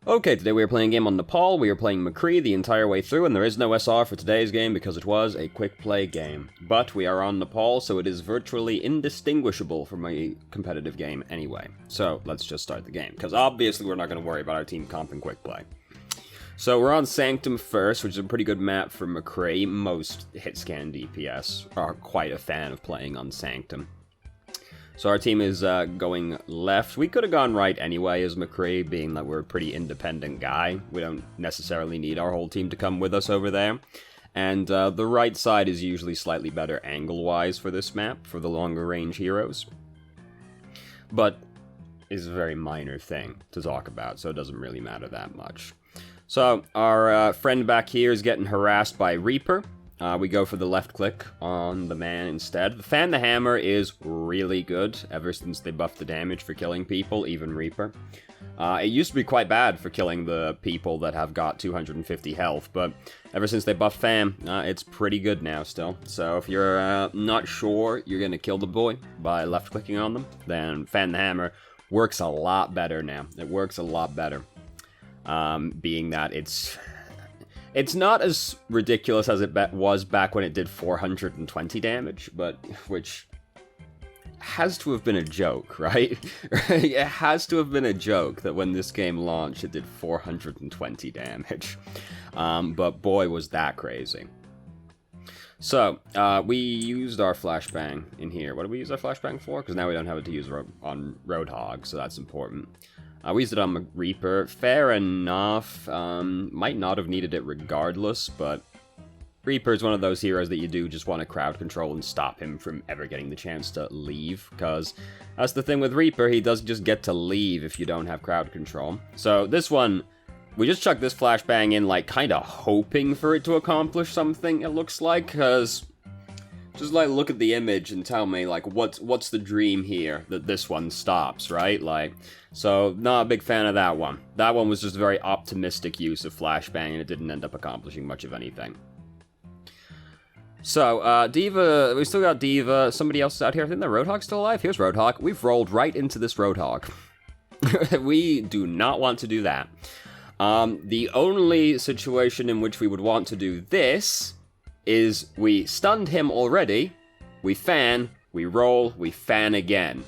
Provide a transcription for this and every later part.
Okay, today we are playing a game on Nepal. We are playing McCree the entire way through, and there is no SR for today's game because it was a quick play game. But we are on Nepal, so it is virtually indistinguishable from a competitive game anyway. So let's just start the game, because obviously we're not going to worry about our team comp and quick play. So we're on Sanctum first, which is a pretty good map for McCree. Most hit-scan DPS are quite a fan of playing on Sanctum. So our team is going left. We could have gone right anyway as McCree, being that we're a pretty independent guy. We don't necessarily need our whole team to come with us over there. And the right side is usually slightly better angle-wise for this map, for the longer range heroes. But is a very minor thing to talk about, so it doesn't really matter that much. So our friend back here is getting harassed by Reaper. We go for the left click on the man instead. The Fan the Hammer is really good ever since they buffed the damage for killing people, even Reaper. It used to be quite bad for killing the people that have got 250 health, but ever since they buffed Fan, it's pretty good now still. So if you're not sure you're going to kill the boy by left clicking on them, then Fan the Hammer works a lot better now. It works a lot better, being that it's not as ridiculous as it was back when it did 420 damage, but which has to have been a joke, right? It has to have been a joke that when this game launched, it did 420 damage. But boy, was that crazy. So, we used our flashbang in here. What did we use our flashbang for? Because now we don't have it to use on Roadhog, so that's important. We used it on Reaper. Fair enough. Might not have needed it regardless, but Reaper is one of those heroes that you do just want to crowd control and stop him from ever getting the chance to leave, because that's the thing with Reaper, he doesn't just get to leave if you don't have crowd control. So this one, we just chucked this flashbang in, like, kind of hoping for it to accomplish something, it looks like, because just, like, look at the image and tell me, like, what's the dream here that this one stops, right? Like, so, not a big fan of that one. That one was just a very optimistic use of flashbang, and it didn't end up accomplishing much of anything. So, D.Va, we still got D.Va. Somebody else is out here. I think the Roadhog's still alive. Here's Roadhog. We've rolled right into this Roadhog. We do not want to do that. The only situation in which we would want to do this is we stunned him already, we fan, we roll, we fan again.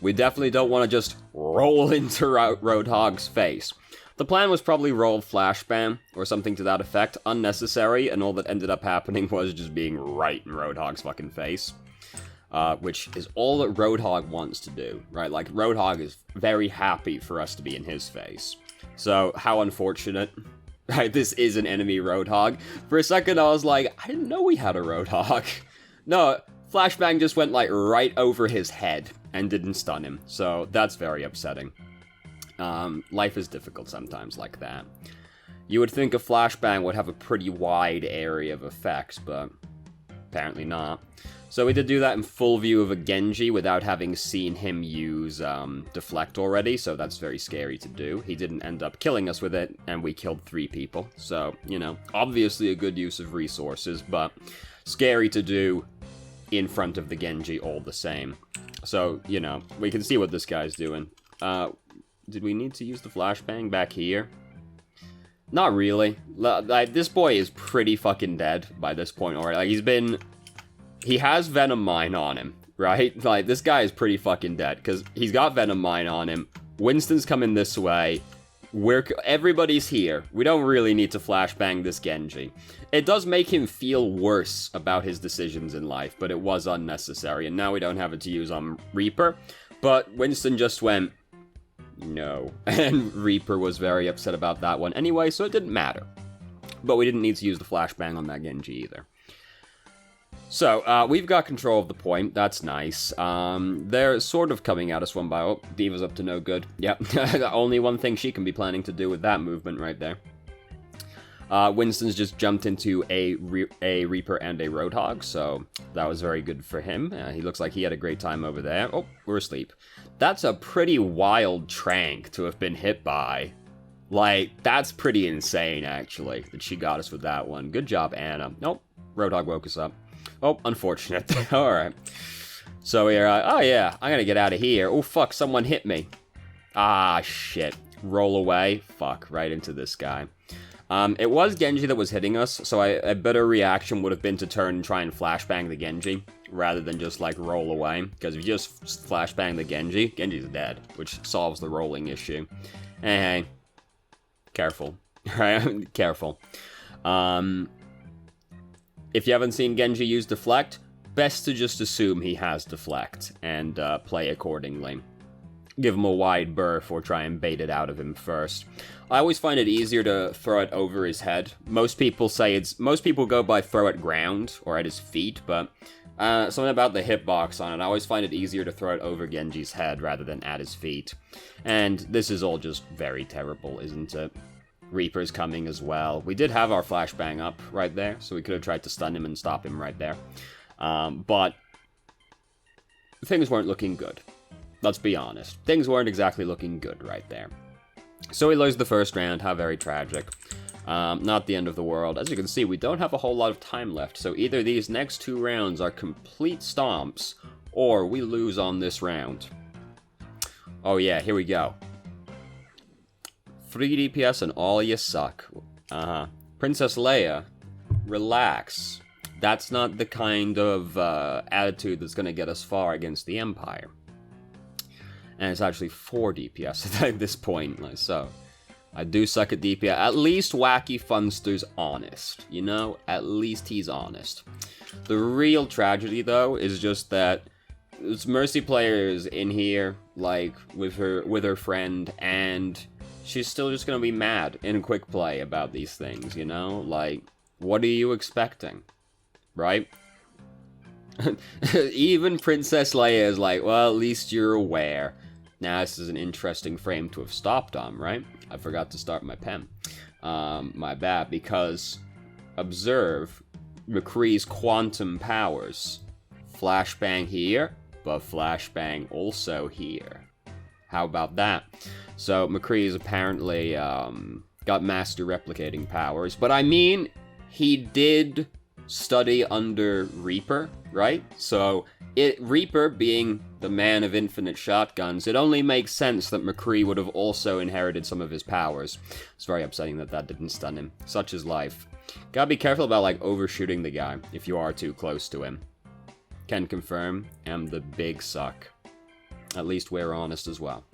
We definitely don't want to just roll into Roadhog's face. The plan was probably roll flashbang, or something to that effect, unnecessary, and all that ended up happening was just being right in Roadhog's fucking face. Which is all that Roadhog wants to do, right? Like, Roadhog is very happy for us to be in his face. So, how unfortunate. Right, this is an enemy Roadhog. For a second I was like, I didn't know we had a Roadhog. No, flashbang just went, like, right over his head and didn't stun him. So that's very upsetting. Life is difficult sometimes like that. You would think a flashbang would have a pretty wide area of effects, but apparently not. So we did do that in full view of a Genji without having seen him use Deflect already, so that's very scary to do. He didn't end up killing us with it, and we killed 3 people. So, you know, obviously a good use of resources, but scary to do in front of the Genji all the same. So, you know, we can see what this guy's doing. Did we need to use the flashbang back here? Not really. Like, this boy is pretty fucking dead by this point already. Like, he has Venom Mine on him, right? Like, this guy is pretty fucking dead, because he's got Venom Mine on him. Winston's coming this way. Everybody's here. We don't really need to flashbang this Genji. It does make him feel worse about his decisions in life, but it was unnecessary, and now we don't have it to use on Reaper. But Winston just went, no. And Reaper was very upset about that one anyway, so it didn't matter. But we didn't need to use the flashbang on that Genji either. So, we've got control of the point. That's nice. They're sort of coming at us one by... Oh, D.Va's up to no good. Yep. Only one thing she can be planning to do with that movement right there. Winston's just jumped into a Reaper and a Roadhog, so that was very good for him. He looks like he had a great time over there. Oh, we're asleep. That's a pretty wild trank to have been hit by. Like, that's pretty insane, actually, that she got us with that one. Good job, Anna. Nope, Roadhog woke us up. Oh, unfortunate. Alright. So we're, oh yeah, I'm gonna get out of here. Oh fuck, someone hit me. Ah, shit. roll away. Fuck, right into this guy. It was Genji that was hitting us, so a better reaction would have been to turn and try and flashbang the Genji, rather than just, like, roll away. Because if you just flashbang the Genji, Genji's dead, which solves the rolling issue. Hey, careful. Right? Careful. If you haven't seen Genji use Deflect, best to just assume he has Deflect, and play accordingly. Give him a wide berth or try and bait it out of him first. I always find it easier to throw it over his head. Most people go by throw at ground or at his feet, but something about the hitbox on it, I always find it easier to throw it over Genji's head rather than at his feet. And this is all just very terrible, isn't it? Reaper's coming as well. We did have our flashbang up right there, so we could have tried to stun him and stop him right there. But things weren't looking good. Let's be honest. Things weren't exactly looking good right there. So we lose the first round. How very tragic. Not the end of the world. As you can see, we don't have a whole lot of time left, so either these next 2 rounds are complete stomps, or we lose on this round. Oh yeah, here we go. 3 DPS and all you suck. Princess Leia, relax. That's not the kind of attitude that's going to get us far against the Empire. And it's actually 4 DPS at this point, so I do suck at DPS. At least Wacky Funster's honest, you know? At least he's honest. The real tragedy, though, is just that this Mercy player is in here, like, with her friend, and she's still just gonna be mad in quick play about these things, you know? Like, what are you expecting? Right? Even Princess Leia is like, well, at least you're aware. Now, this is an interesting frame to have stopped on, right? I forgot to start my pen. My bad, because observe McCree's quantum powers. Flashbang here, but flashbang also here. How about that? So, McCree's apparently got master replicating powers, but I mean, he did study under Reaper, right? So, Reaper being the man of infinite shotguns, it only makes sense that McCree would have also inherited some of his powers. It's very upsetting that that didn't stun him. Such is life. Gotta be careful about, like, overshooting the guy if you are too close to him. Can confirm, am the big suck. At least we're honest as well.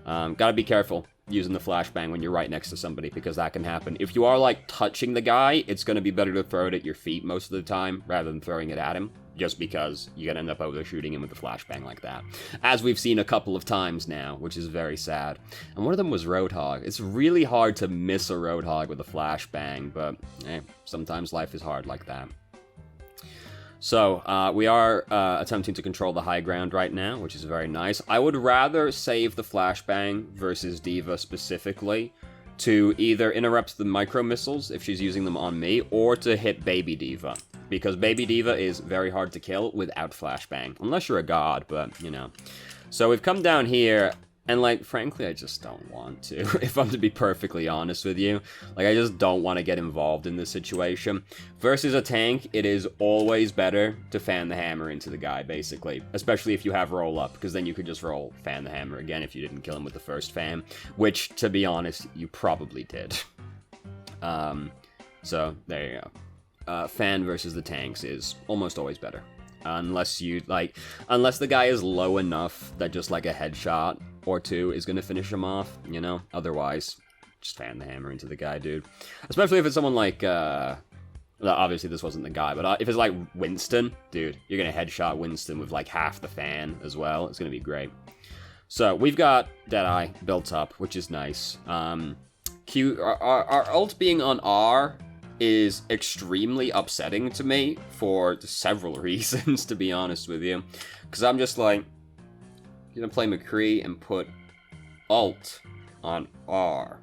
Gotta be careful using the flashbang when you're right next to somebody, because that can happen. If you are, like, touching the guy, it's gonna be better to throw it at your feet most of the time, rather than throwing it at him, just because you're gonna end up overshooting him with the flashbang like that. As we've seen a couple of times now, which is very sad. And one of them was Roadhog. It's really hard to miss a Roadhog with a flashbang, but, sometimes life is hard like that. So, we are attempting to control the high ground right now, which is very nice. I would rather save the flashbang versus D.Va specifically to either interrupt the micro missiles if she's using them on me, or to hit Baby D.Va. Because Baby D.Va is very hard to kill without flashbang. Unless you're a god, but, you know. So we've come down here, and, like, frankly, I just don't want to, if I'm to be perfectly honest with you. Like, I just don't want to get involved in this situation. Versus a tank, it is always better to fan the hammer into the guy, basically. Especially if you have roll up, because then you could just fan the hammer again if you didn't kill him with the first fan. Which, to be honest, you probably did. So, there you go. Fan versus the tanks is almost always better. Unless the guy is low enough that just, like, a headshot or 2 is gonna finish him off, you know? Otherwise, just fan the hammer into the guy, dude. Especially if it's someone like, obviously this wasn't the guy, but if it's like Winston, dude, you're gonna headshot Winston with, like, half the fan as well. It's gonna be great. So, we've got Deadeye built up, which is nice. Our ult being on R is extremely upsetting to me for several reasons, to be honest with you. Because I'm just like, you're gonna play McCree and put ult on R.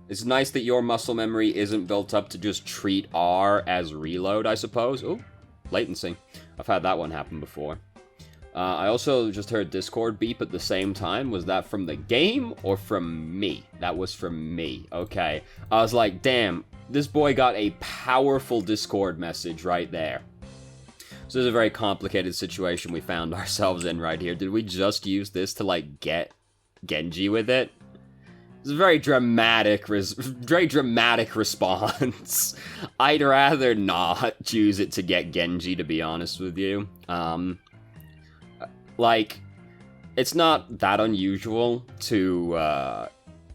It's nice that your muscle memory isn't built up to just treat R as reload, I suppose. Oh, latency. I've had that one happen before. I also just heard Discord beep at the same time. Was that from the game or from me? That was from me. Okay. I was like, damn, this boy got a powerful Discord message right there. So this is a very complicated situation we found ourselves in right here. Did we just use this to, like, get Genji with it? It's a very dramatic response. I'd rather not choose it to get Genji, to be honest with you. Like, it's not that unusual to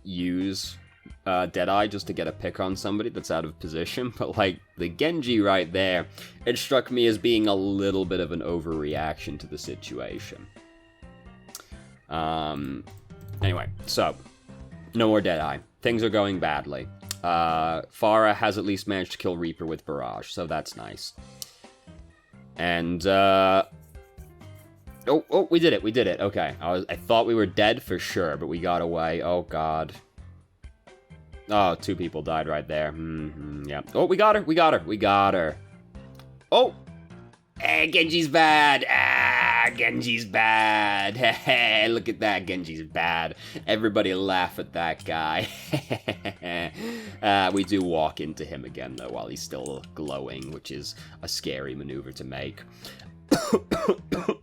use Deadeye just to get a pick on somebody that's out of position, but like, the Genji right there, it struck me as being a little bit of an overreaction to the situation. Anyway, so, no more Deadeye. Things are going badly. Pharah has at least managed to kill Reaper with Barrage, so that's nice. And, oh, we did it, okay. I thought we were dead for sure, but we got away. Oh, God. Oh, 2 people died right there. Yeah. Oh, we got her. Oh! Genji's bad! Genji's bad! Hey, look at that, Genji's bad. Everybody laugh at that guy. We do walk into him again, though, while he's still glowing, which is a scary maneuver to make. Oh,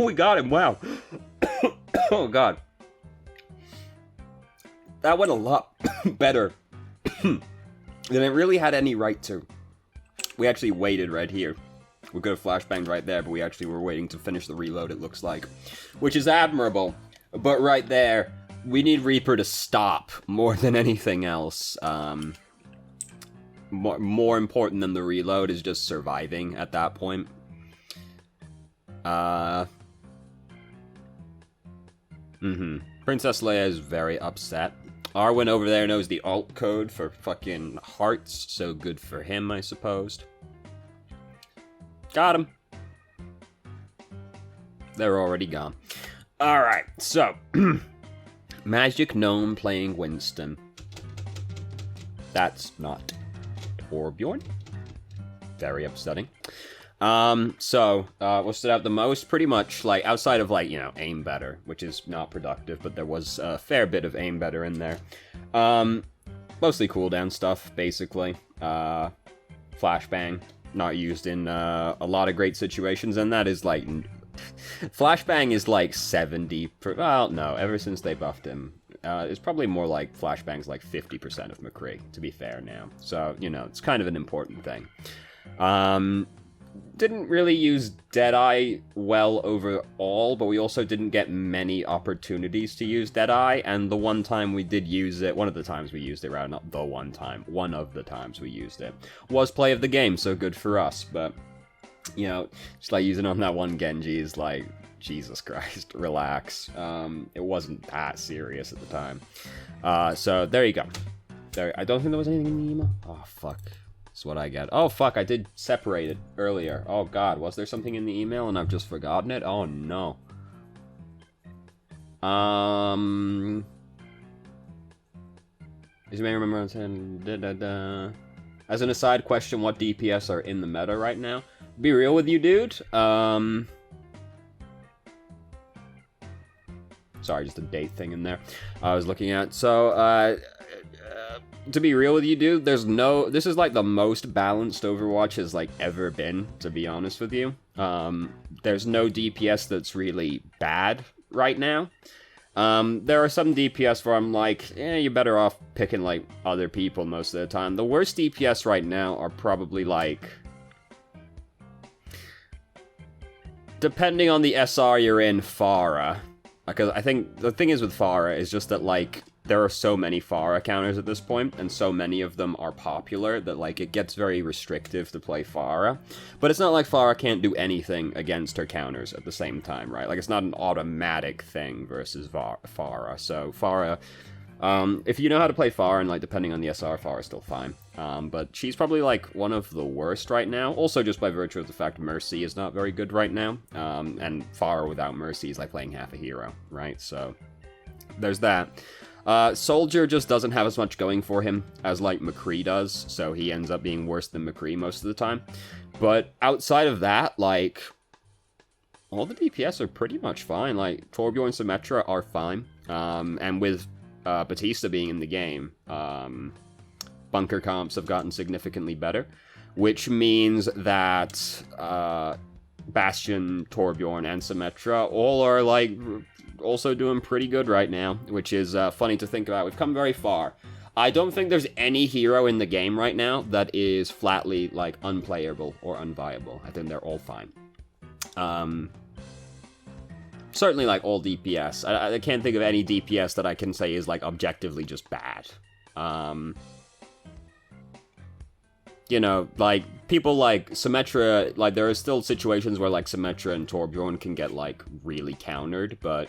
we got him, wow. Oh, God. That went a lot better than it really had any right to. We actually waited right here. We could have flashbanged right there, but we actually were waiting to finish the reload, it looks like. Which is admirable. But right there, we need Reaper to stop more than anything else. More important than the reload is just surviving at that point. Princess Leia is very upset. Arwen over there knows the alt code for fucking hearts, so good for him, I suppose. Got him. They're already gone. Alright, so. Magic Gnome playing Winston. That's not Torbjorn. Very upsetting. What stood out the most? Pretty much, like, outside of, like, you know, aim better, which is not productive, but there was a fair bit of aim better in there. Mostly cooldown stuff, basically. Flashbang, not used in a lot of great situations, and that is, like, Flashbang is, like, 70, well, no, ever since they buffed him. It's probably more like Flashbang's, like, 50% of McCree, to be fair now. So, you know, it's kind of an important thing. Didn't really use Deadeye well overall, but we also didn't get many opportunities to use Deadeye, and the one time we did use it, one of the times we used it, rather, not the one time, one of the times we used it, was play of the game, so good for us, but, you know, just like using on that one Genji is like, Jesus Christ, relax. It wasn't that serious at the time. So, there you go. I don't think there was anything in the email. Oh, fuck. That's what I get. Oh, fuck, I did separate it earlier. Oh, God, was there something in the email and I've just forgotten it? Oh, no. As you may remember, as an aside question, what DPS are in the meta right now? Be real with you, dude. Sorry, just a date thing in there I was looking at. So, to be real with you, dude, this is like the most balanced Overwatch has like ever been, to be honest with you. There's no DPS that's really bad right now. There are some DPS where I'm like, you're better off picking like other people most of the time. The worst DPS right now are probably like, depending on the SR you're in, Pharah. Because I think the thing is with Pharah is just that like, there are so many Pharah counters at this point, and so many of them are popular that, like, it gets very restrictive to play Pharah. But it's not like Pharah can't do anything against her counters at the same time, right? Like, it's not an automatic thing versus Pharah. So, Pharah, if you know how to play Pharah, and, like, depending on the SR, Pharah's still fine. But she's probably, like, one of the worst right now. Also, just by virtue of the fact Mercy is not very good right now. And Pharah without Mercy is like playing half a hero, right? So, there's that. Soldier just doesn't have as much going for him as, like, McCree does, so he ends up being worse than McCree most of the time. But outside of that, like, all the DPS are pretty much fine. Like, Torbjorn and Symmetra are fine. And with Batista being in the game, bunker comps have gotten significantly better, which means that Bastion, Torbjorn, and Symmetra all are, like, also doing pretty good right now, which is funny to think about. We've come very far. I don't think there's any hero in the game right now that is flatly, like, unplayable or unviable. I think they're all fine. Certainly, like, all DPS. I can't think of any DPS that I can say is, like, objectively just bad. You know, like, people like Symmetra, like, there are still situations where, like, Symmetra and Torbjorn can get, like, really countered, but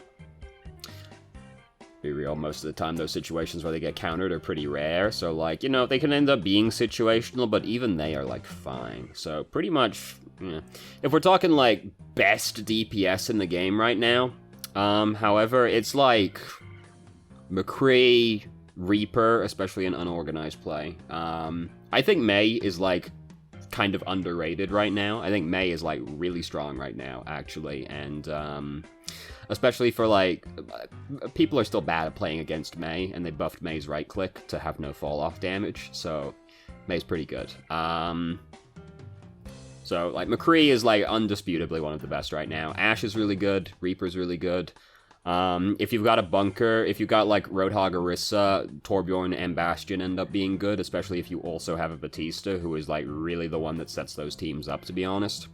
be real, most of the time those situations where they get countered are pretty rare, so, like, you know, they can end up being situational, but even they are, like, fine. So, pretty much, yeah. If we're talking, like, best DPS in the game right now, however, it's, like, McCree, Reaper, especially in unorganized play. I think Mei is, like, kind of underrated right now. I think Mei is, like, really strong right now, actually, and, especially for, like, people are still bad at playing against Mei, and they buffed Mei's right-click to have no fall-off damage, so Mei's pretty good. So, like, McCree is, like, undisputably one of the best right now. Ashe is really good, Reaper's really good. If you've got a bunker, if you've got, like, Roadhog, Orisa, Torbjorn, and Bastion end up being good, especially if you also have a Batista, who is, like, really the one that sets those teams up, to be honest.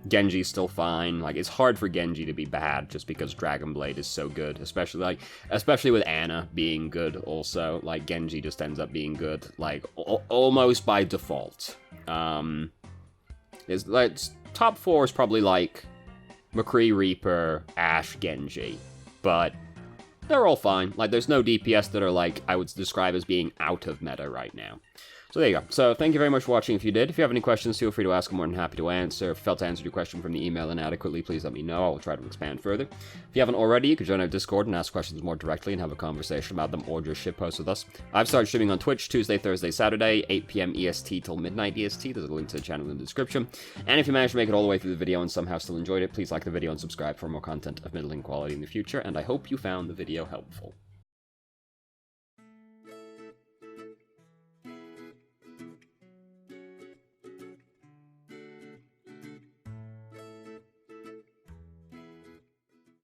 Genji's still fine. Like, it's hard for Genji to be bad just because Dragonblade is so good, especially with Ana being good also. Like, Genji just ends up being good, like, almost by default. It's, like, top 4 is probably, like, McCree, Reaper, Ashe, Genji, but they're all fine. Like, there's no DPS that are, like, I would describe as being out of meta right now. So there you go. So thank you very much for watching if you did. If you have any questions, feel free to ask. I'm more than happy to answer. If you felt to answer your question from the email inadequately, please let me know. I will try to expand further. If you haven't already, you can join our Discord and ask questions more directly and have a conversation about them, or just shitpost with us. I've started streaming on Twitch Tuesday, Thursday, Saturday, 8 p.m. EST till midnight EST. There's a link to the channel in the description. And if you managed to make it all the way through the video and somehow still enjoyed it, please like the video and subscribe for more content of middling quality in the future. And I hope you found the video helpful.